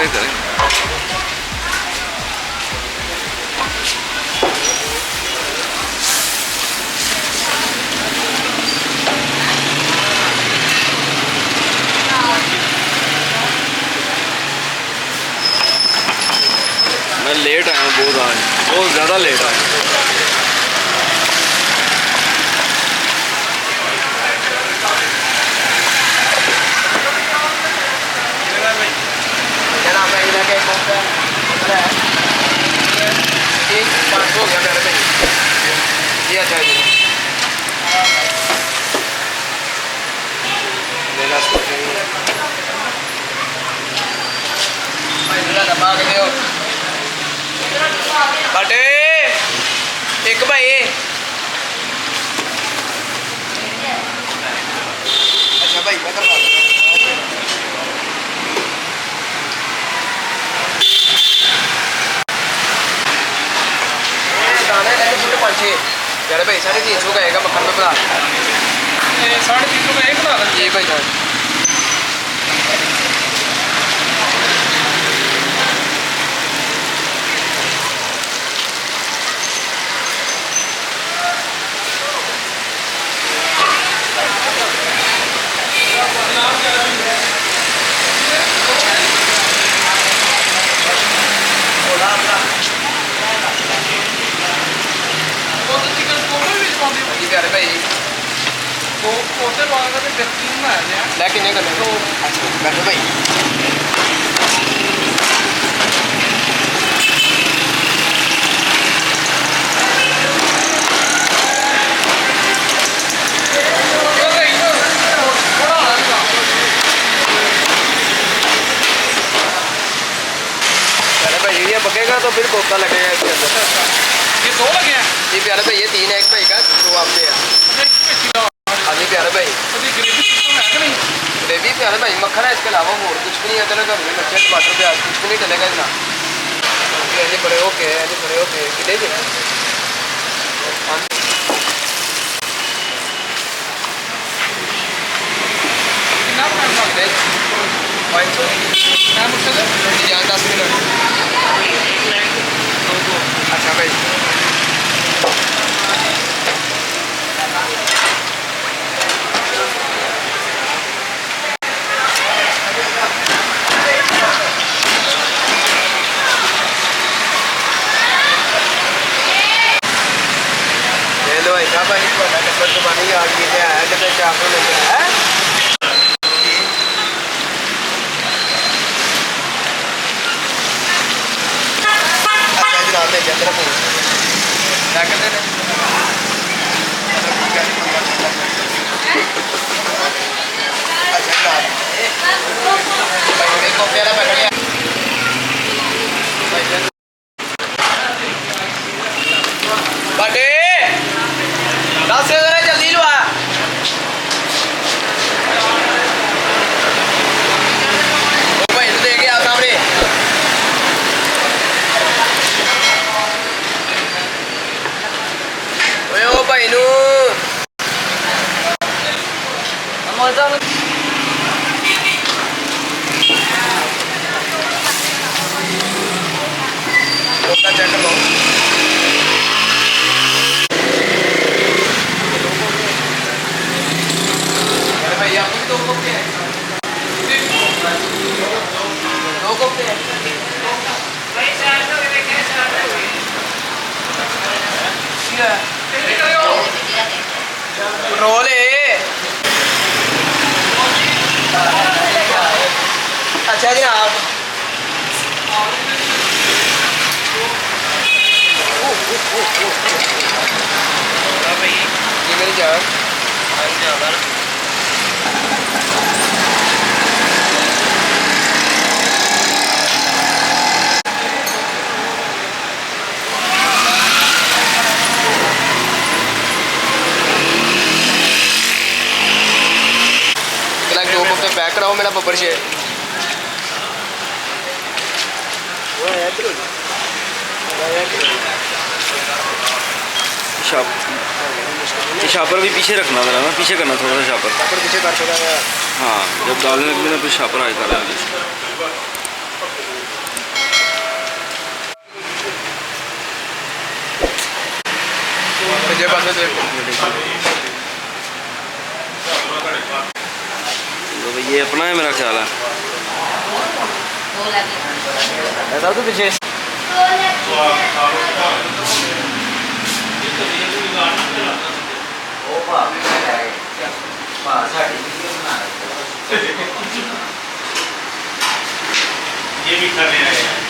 इधर मैं लेट आया हूँ बहुत, आज बहुत ज़्यादा लेट आया। हो गया मेरे भाई जी। अच्छा जी दबा के दो बटे एक भाई। अच्छा भाई मैं करवा दाने लगे फुट 5-6 यार भाई 350 का आएगा मक्खन में बना 350 का एक बना जी भाई जान। प्यारे भाई लेकिन नहीं करना बैठो भाई। प्यारे भाई ये पकेगा तो फिर कोफ्ता लगेगा इसके अंदर। ये 2 लगे हैं जी प्यारे भाई, ये 3 है, एक भाई का 2 आपके हैं। हाँ जी प्यारे भाई ग्रेवी प्यारे भाई मक्खन है, इसके अलावा और कुछ भी नहीं है। चलो मिर्च टमाटर प्याज कुछ भी नहीं डलेगा इतना। ऐसे बड़े ओके ऐसे बड़े ओके कितने जी जान 10 मिनट। अच्छा भाई भाई पानी आ गई है कितने चावल लेके है। अच्छा जनाब ले जाते हैं क्या कहते हैं अच्छा जनाब भाई देखो प्यारा बैठ गया बटे 10 से जरा जल्दी लो भाई दे के आ सामने। ओए ओ भाई नु मजा कोफ्ता चेक करो भाई। आपको भी 2 कोफ्ते हैं 2 कोफ्ते हैं भाई 400 के देखे 400 रोल है। अच्छा जनाब ये मेरी जान पैक कराओ मेरा बब्बर शेर। शापर भी पीछे रखना मेरा ना, पीछे करना थोड़ा सा शापर पीछे कर सकता है। हाँ जब डालने लगे ना फिर शापर आए कर सज्जे पासे से तो भाई ये अपना है मेरा ख्याल है। ऐसा तो पीछे ये भी खाने आए हैं।